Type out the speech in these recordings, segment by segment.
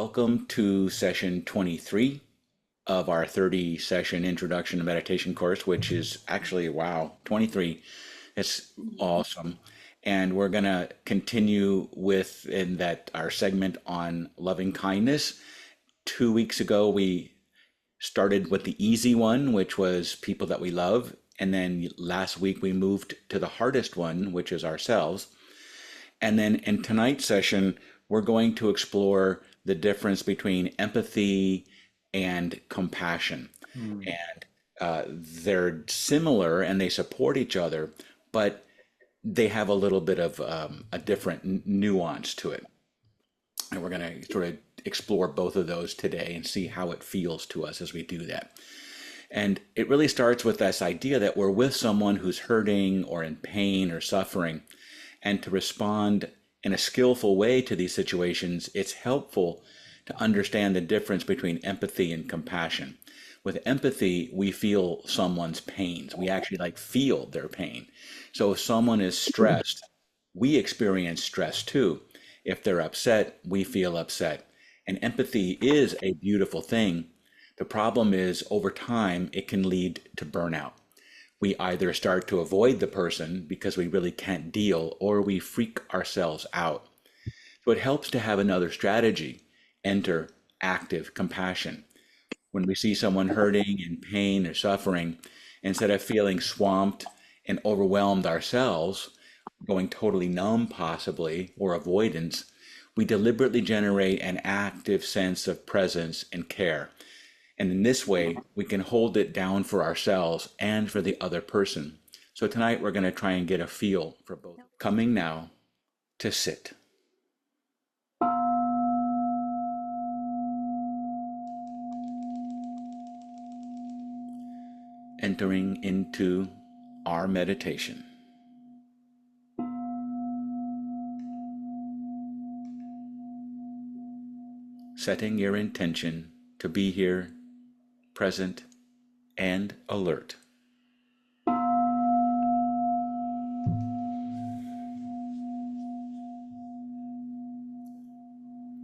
Welcome to session 23 of our 30 session Introduction to Meditation course, which is actually, wow, 23. It's awesome. And we're going to continue with in that our segment on loving kindness. 2 weeks ago, we started with the easy one, which was people that we love. And then last week, we moved to the hardest one, which is ourselves. And then in tonight's session, we're going to explore the difference between empathy and compassion. And they're similar and they support each other, but they have a little bit of a different nuance to it. And we're going to sort of explore both of those today and see how it feels to us as we do that. And it really starts with this idea that we're with someone who's hurting or in pain or suffering. And to respond in a skillful way to these situations, it's helpful to understand the difference between empathy and compassion. With empathy, we feel someone's pains. We actually feel their pain. So if someone is stressed, we experience stress too. If they're upset, we feel upset. And empathy is a beautiful thing. The problem is over time, it can lead to burnout. We either start to avoid the person because we really can't deal, or we freak ourselves out. So it helps to have another strategy. Enter active compassion. When we see someone hurting, in pain, or suffering, instead of feeling swamped and overwhelmed ourselves, going totally numb possibly, or avoidance, we deliberately generate an active sense of presence and care. And in this way, we can hold it down for ourselves and for the other person. So tonight we're going to try and get a feel for both. Coming now to sit. Entering into our meditation. Setting your intention to be here, present, and alert.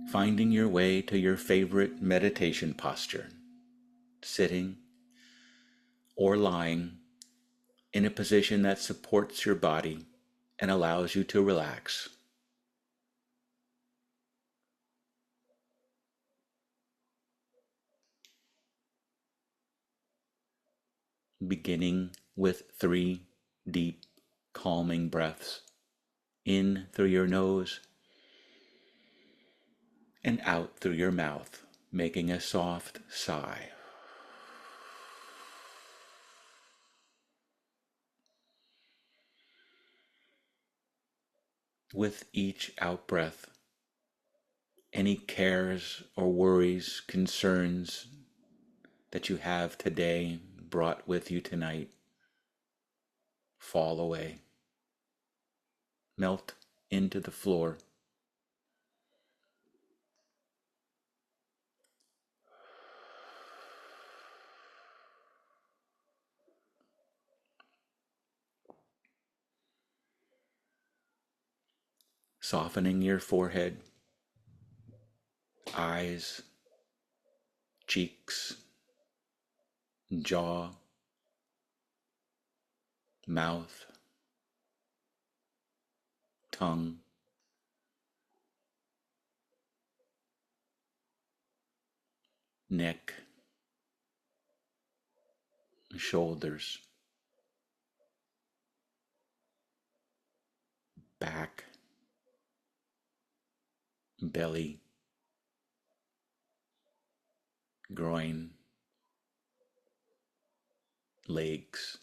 Finding your way to your favorite meditation posture, sitting or lying in a position that supports your body and allows you to relax. Beginning with 3 deep, calming breaths in through your nose and out through your mouth, making a soft sigh. With each out breath, any cares or worries, concerns that you have today brought with you tonight fall away, melt into the floor. Softening your forehead, eyes, cheeks, jaw, mouth, tongue, neck, shoulders, back, belly, groin, legs,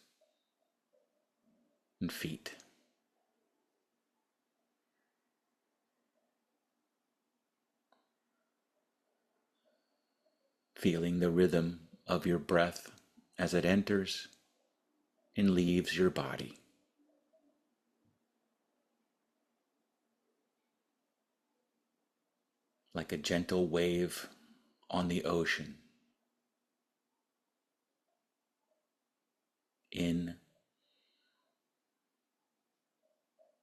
and feet. Feeling the rhythm of your breath as it enters and leaves your body. Like a gentle wave on the ocean. In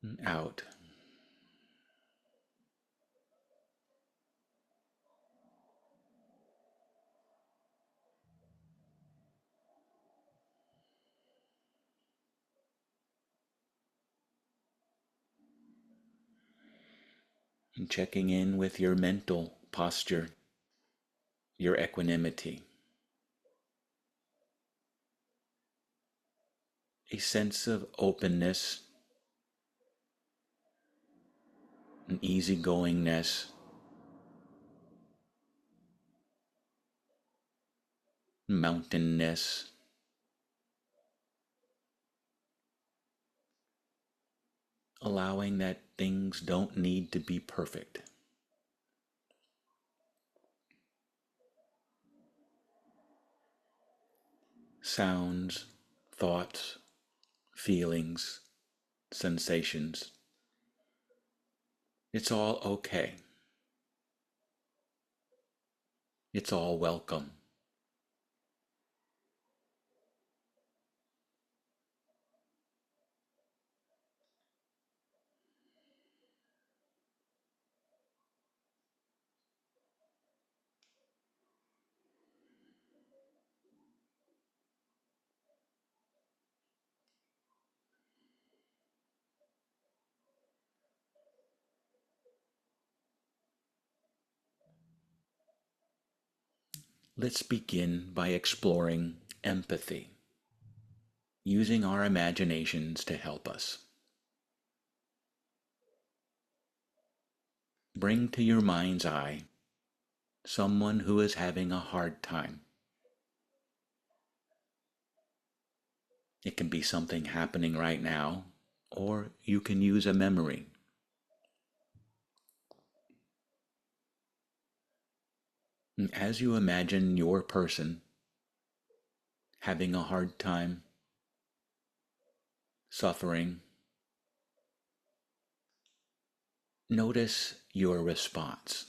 and out. And checking in with your mental posture, your equanimity, a sense of openness, an easygoingness, mountainness, allowing that things don't need to be perfect. Sounds, thoughts, feelings, sensations. It's all okay. It's all welcome. Let's begin by exploring empathy, using our imaginations to help us. Bring to your mind's eye someone who is having a hard time. It can be something happening right now, or you can use a memory. And as you imagine your person having a hard time, suffering, notice your response.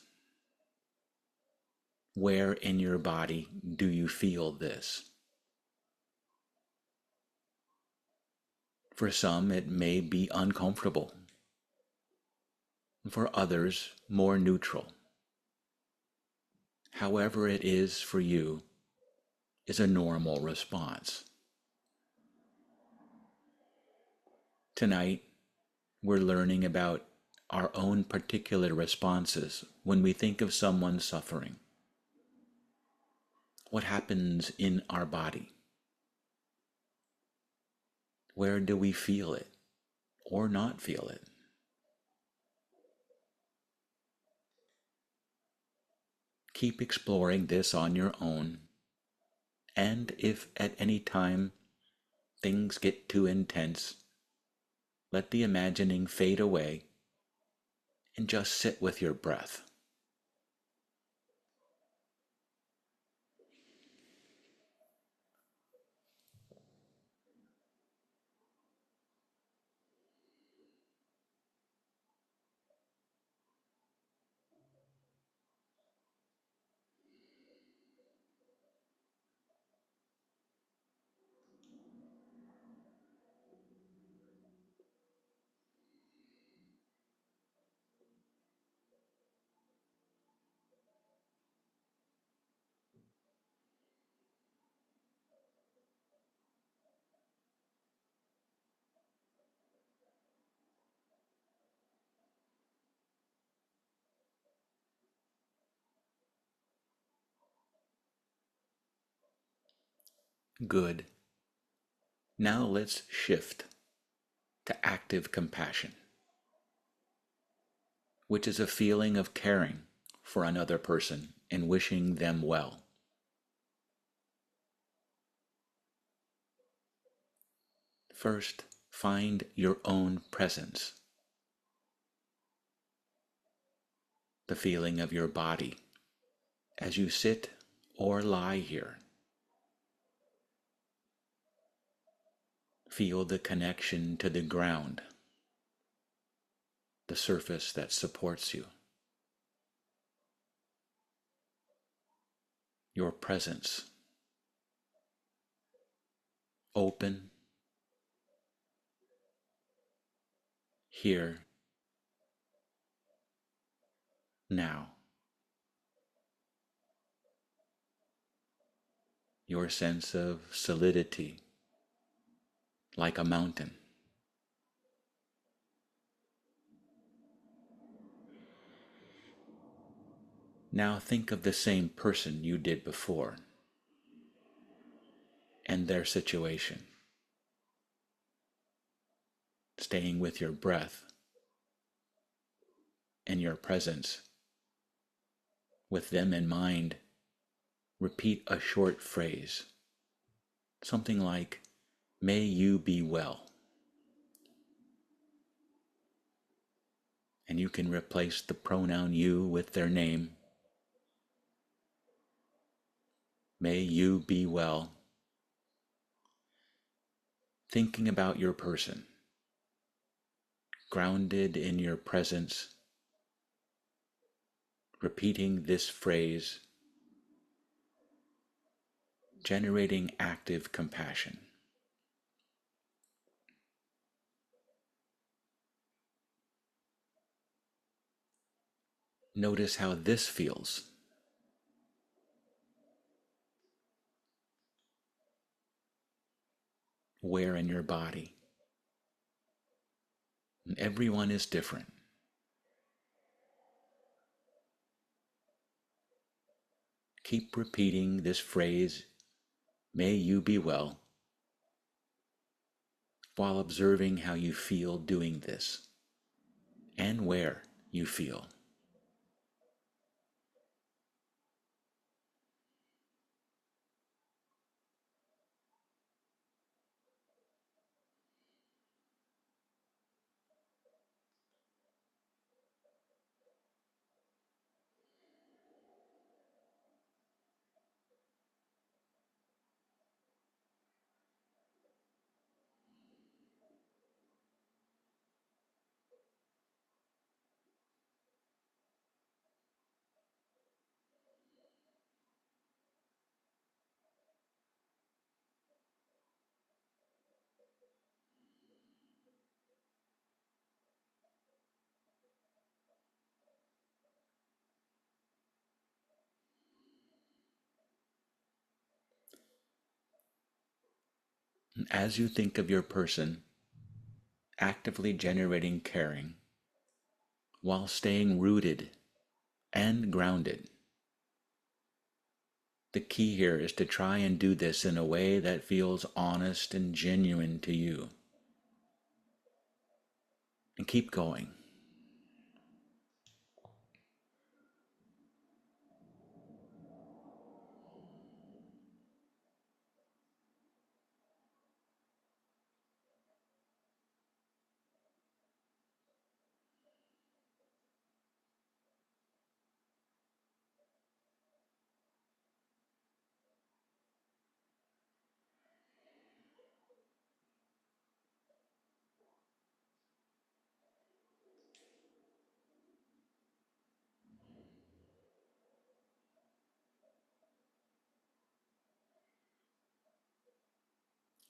Where in your body do you feel this? For some, it may be uncomfortable. For others, more neutral. However it is for you is a normal response. Tonight, we're learning about our own particular responses when we think of someone suffering. What happens in our body? Where do we feel it or not feel it? Keep exploring this on your own, and if at any time things get too intense, let the imagining fade away and just sit with your breath. Good. Now let's shift to active compassion, which is a feeling of caring for another person and wishing them well. First, find your own presence, the feeling of your body as you sit or lie here. Feel the connection to the ground, the surface that supports you. Your presence, open, here, now. Your sense of solidity, like a mountain. Now think of the same person you did before and their situation, staying with your breath and your presence. With them in mind, repeat a short phrase, something like, "May you be well." And you can replace the pronoun you with their name. May you be well. Thinking about your person, grounded in your presence, repeating this phrase, generating active compassion. Notice how this feels. Where in your body. And everyone is different. Keep repeating this phrase, "May you be well," while observing how you feel doing this and where you feel. And as you think of your person, actively generating caring, while staying rooted and grounded. The key here is to try and do this in a way that feels honest and genuine to you. And keep going.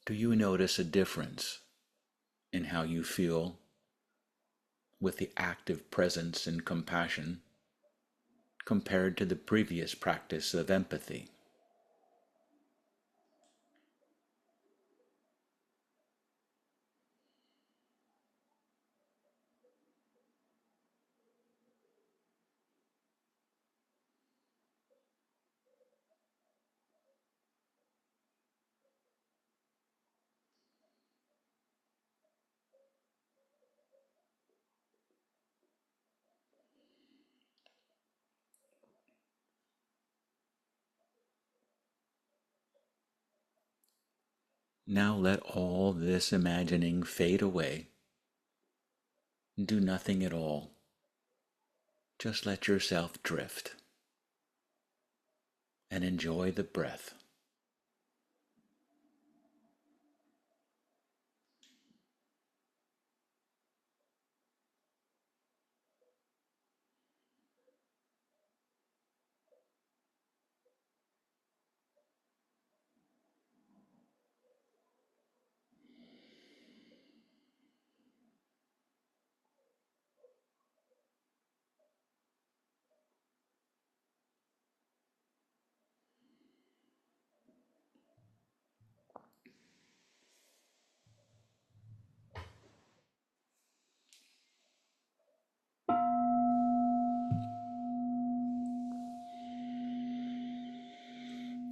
Do you notice a difference in how you feel with the active presence and compassion compared to the previous practice of empathy? Now let all this imagining fade away. Do nothing at all. Just let yourself drift and enjoy the breath.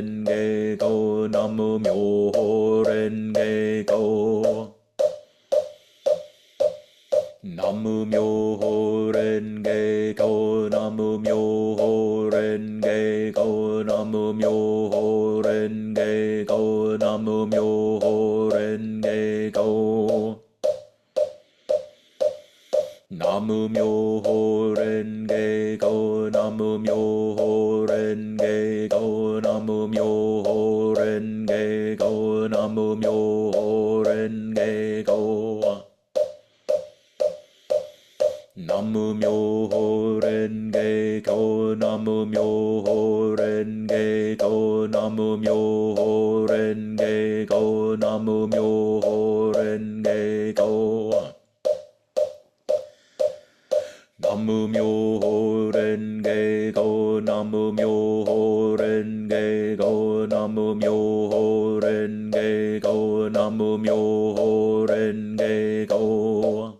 renge kyo, Nammu myoho renge kyo. Nammu myoho renge kyo, Nammu myoho renge kyo, Nammu myoho renge kyo, Nammu myoho renge kyo. Nammu myoho renge kyo, Nammu myoho renge kyo, Nammu myoho renge kyo, Nammu myoho renge kyo. Nammu myoho renge kyo, Nammu myoho renge kyo, Nammu myoho renge kyo, Nammu myoho renge kyo. Nammu myoho renge kyo, Nammu myoho renge kyo, Nammu myoho renge kyo, Nammu myoho renge kyo.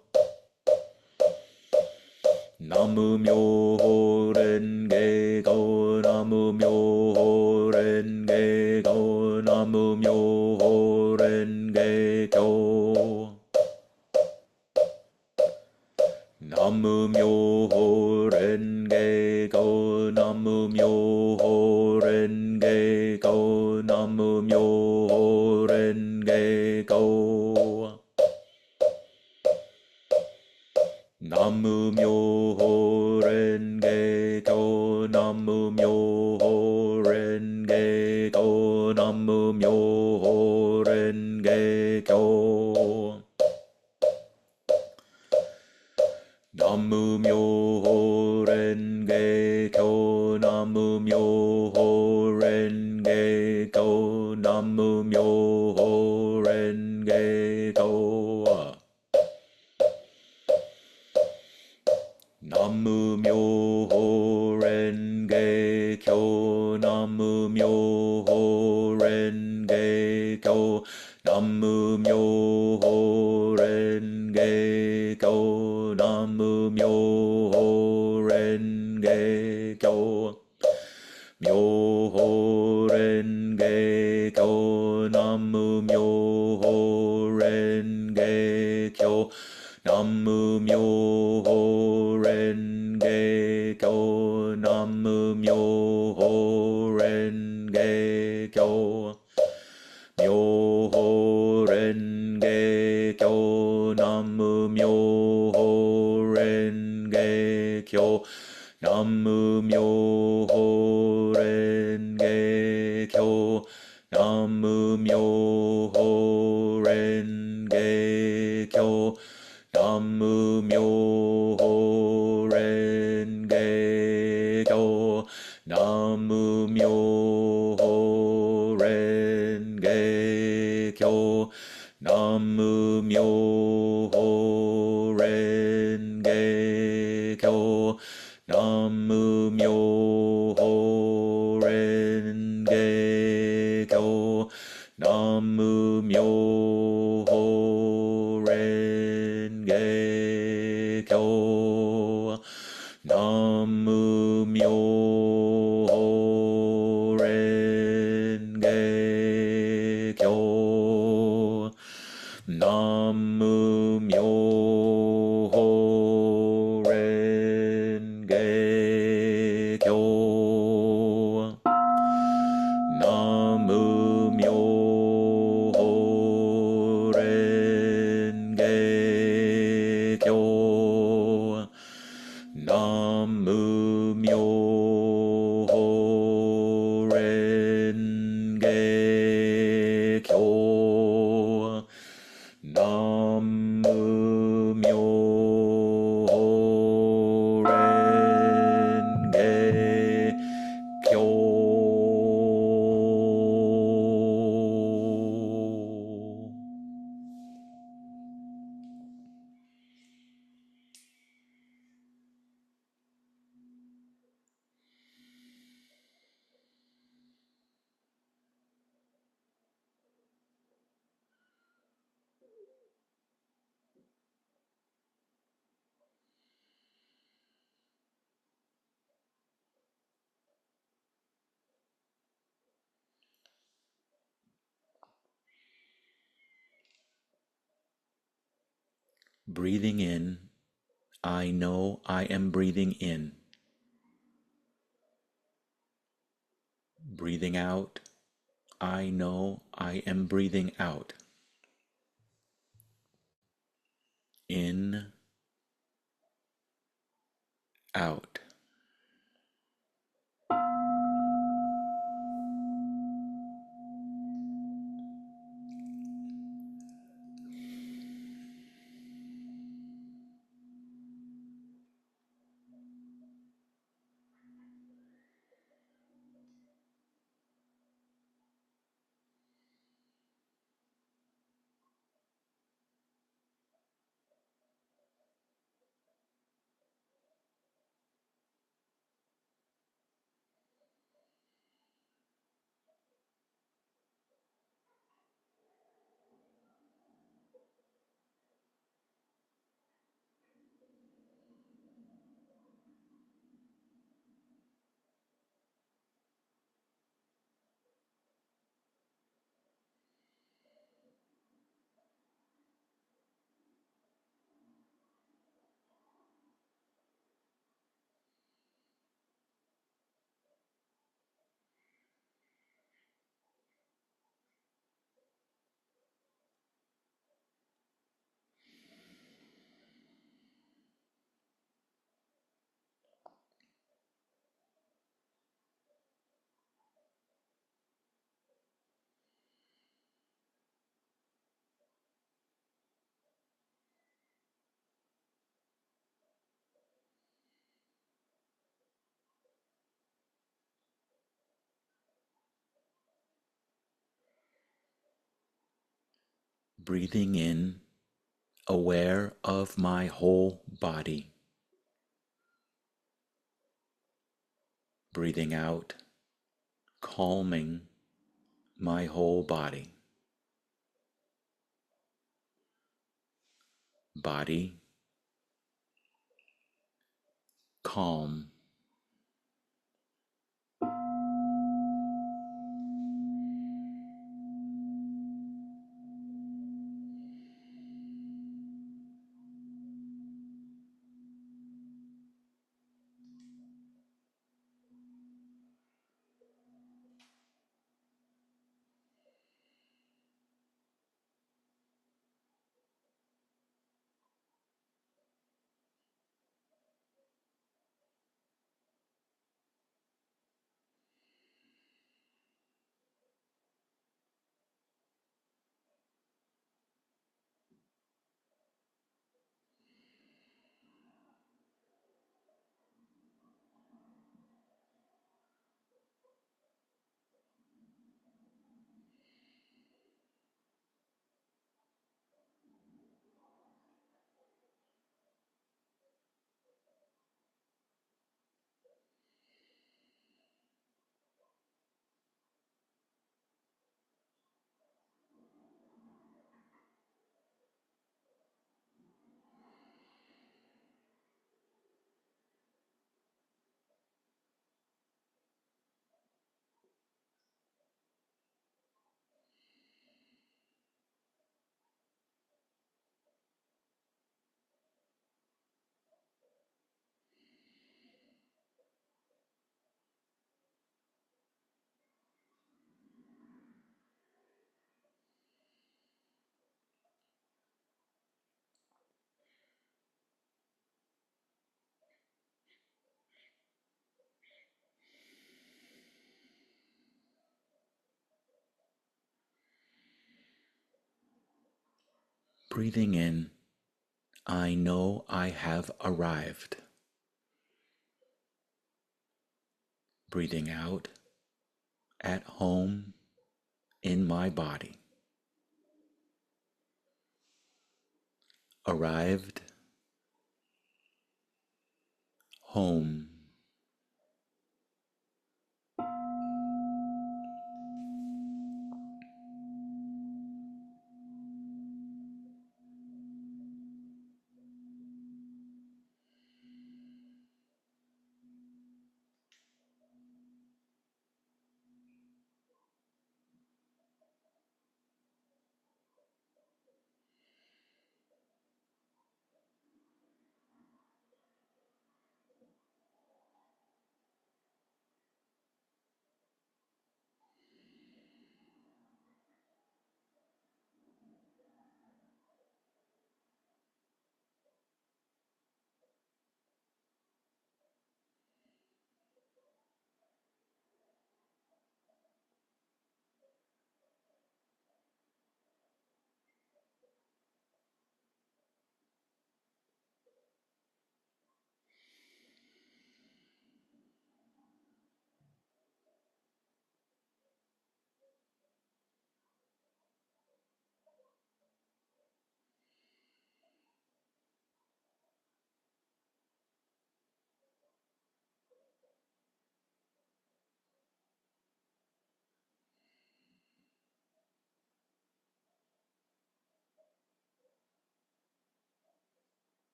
Nammu myoho renge kyo, Nammu myoho renge kyo, Nammu myoho renge kyo. Nammu myoho renge kyo, Nammu myoho renge kyo, Nammu myoho renge kyo. Nammu myoho renge kyo, Nammu myoho renge kyo, Nammu myoho renge kyo. Nammu myoho renge kyo, Nammu myoho renge kyo, Nammu myoho renge kyo. Nammu myoho renge kyo, Nammu myoho renge kyo, Nammu myoho renge kyo, Nammu myoho renge kyo. Myoho renge kyo, Nammu myoho renge kyo, Nammu myoho renge kyo, Nammu myoho renge kyo. Myoho renge kyo, Nammu myoho renge kyo, Nammu myoho renge kyo, Nammu myoho renge kyo, Nammu myoho renge kyo, Nammu myoho renge kyo, Nammu myoho renge kyo, Nammu myoho renge kyo, Nammu myoho renge kyo, Nammu myoho renge kyo, Nammu myoho renge kyo, Nammu myoho renge kyo, Nammu myoho renge kyo, Nammu myoho renge kyo. Breathing in, I know I am breathing in. Breathing out, I know I am breathing out. In, out. Breathing in, aware of my whole body. Breathing out, calming my whole body. Body, calm. Breathing in, I know I have arrived. Breathing out, at home in my body. Arrived, home.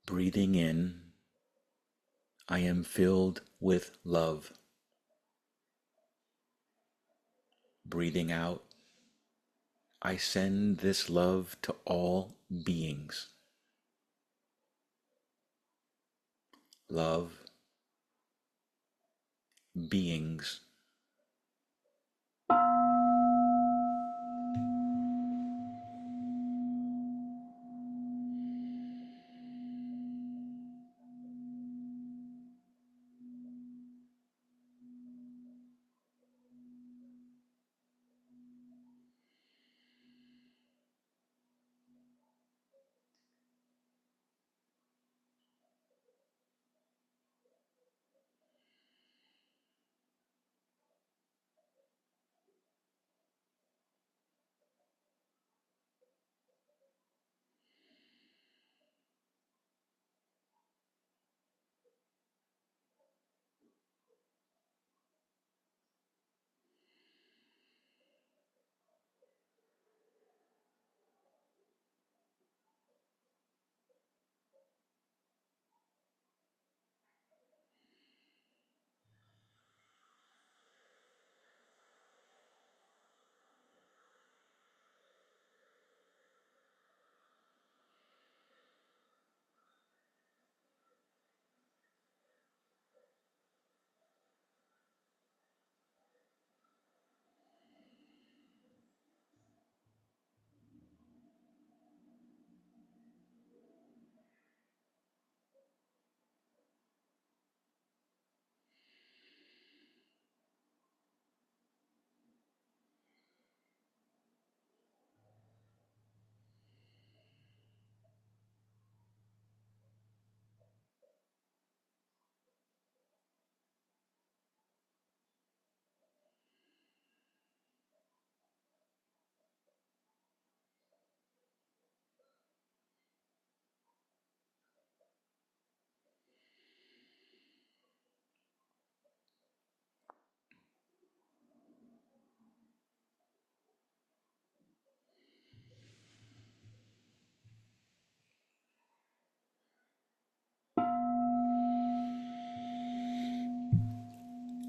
Breathing in, I am filled with love. Breathing out, I send this love to all beings. Love, beings.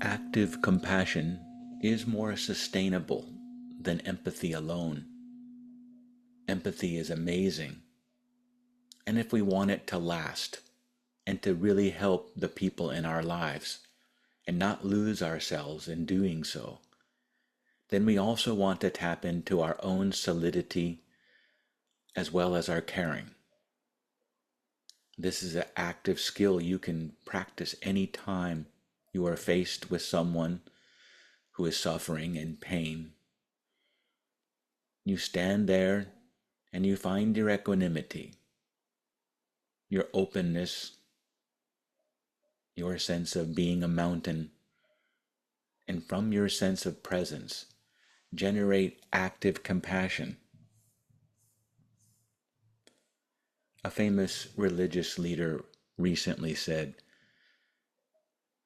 Active compassion is more sustainable than empathy alone. Empathy is amazing, and if we want it to last and to really help the people in our lives and not lose ourselves in doing so, then we also want to tap into our own solidity as well as our caring. This is an active skill you can practice anytime you are faced with someone who is suffering in pain. You stand there and you find your equanimity, your openness, your sense of being a mountain, and from your sense of presence, generate active compassion. A famous religious leader recently said,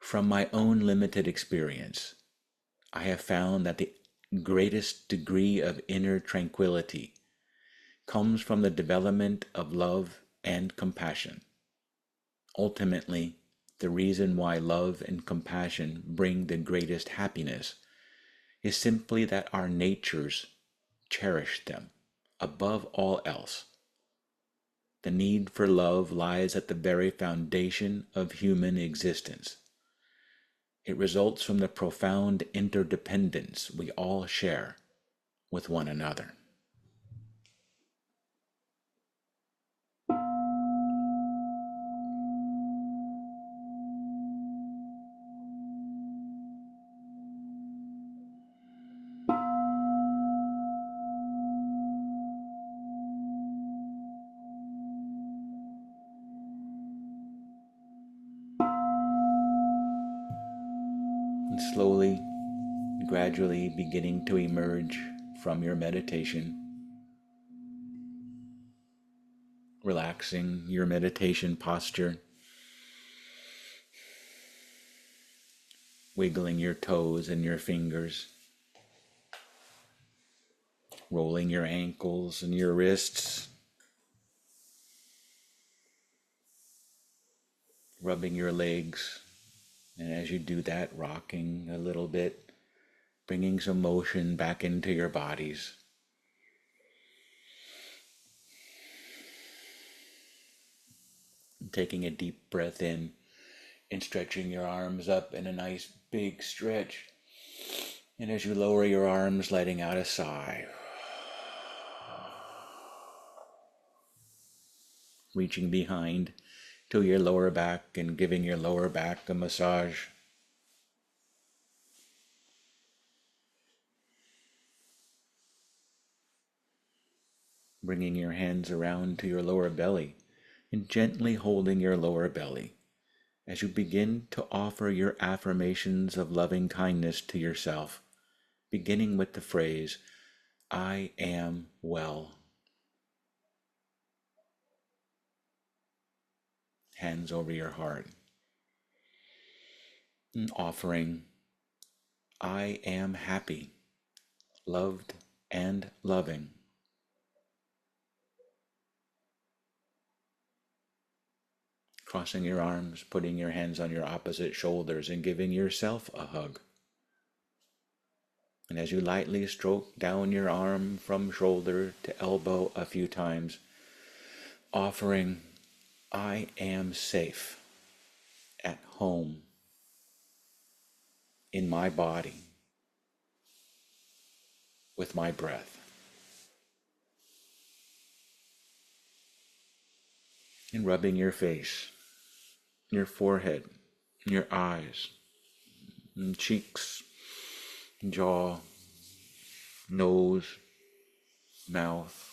"From my own limited experience, I have found that the greatest degree of inner tranquility comes from the development of love and compassion. Ultimately, the reason why love and compassion bring the greatest happiness is simply that our natures cherish them above all else. The need for love lies at the very foundation of human existence. It results from the profound interdependence we all share with one another." And slowly, gradually beginning to emerge from your meditation, relaxing your meditation posture, wiggling your toes and your fingers, rolling your ankles and your wrists, rubbing your legs. And as you do that, rocking a little bit, bringing some motion back into your bodies. Taking a deep breath in and stretching your arms up in a nice big stretch. And as you lower your arms, letting out a sigh. Reaching behind to your lower back and giving your lower back a massage. Bringing your hands around to your lower belly and gently holding your lower belly as you begin to offer your affirmations of loving kindness to yourself, beginning with the phrase, I am well. Hands over your heart. And offering, I am happy, loved, and loving. Crossing your arms, putting your hands on your opposite shoulders, and giving yourself a hug. And as you lightly stroke down your arm from shoulder to elbow a few times, offering, I am safe, at home, in my body, with my breath. And rubbing your face, your forehead, your eyes, and cheeks, jaw, nose, mouth.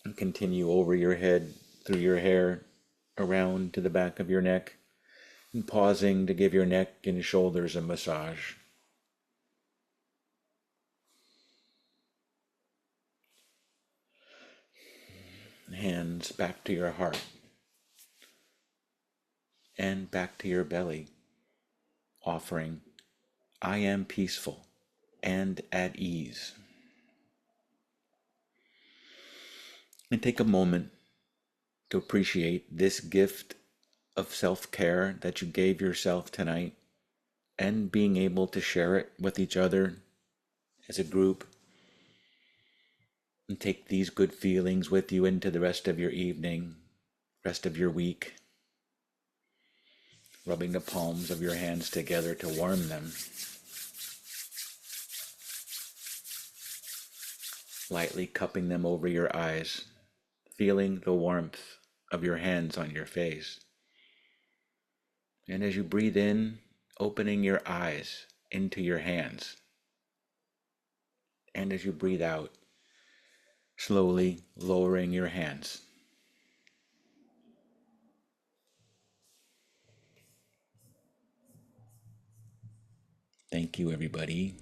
And continue over your head, through your hair, around to the back of your neck, and pausing to give your neck and shoulders a massage. Hands back to your heart and back to your belly, offering, I am peaceful and at ease. And take a moment to appreciate this gift of self-care that you gave yourself tonight and being able to share it with each other as a group. And take these good feelings with you into the rest of your evening, rest of your week, rubbing the palms of your hands together to warm them. Lightly cupping them over your eyes, feeling the warmth of your hands on your face. And as you breathe in, opening your eyes into your hands. And as you breathe out, slowly lowering your hands. Thank you, everybody.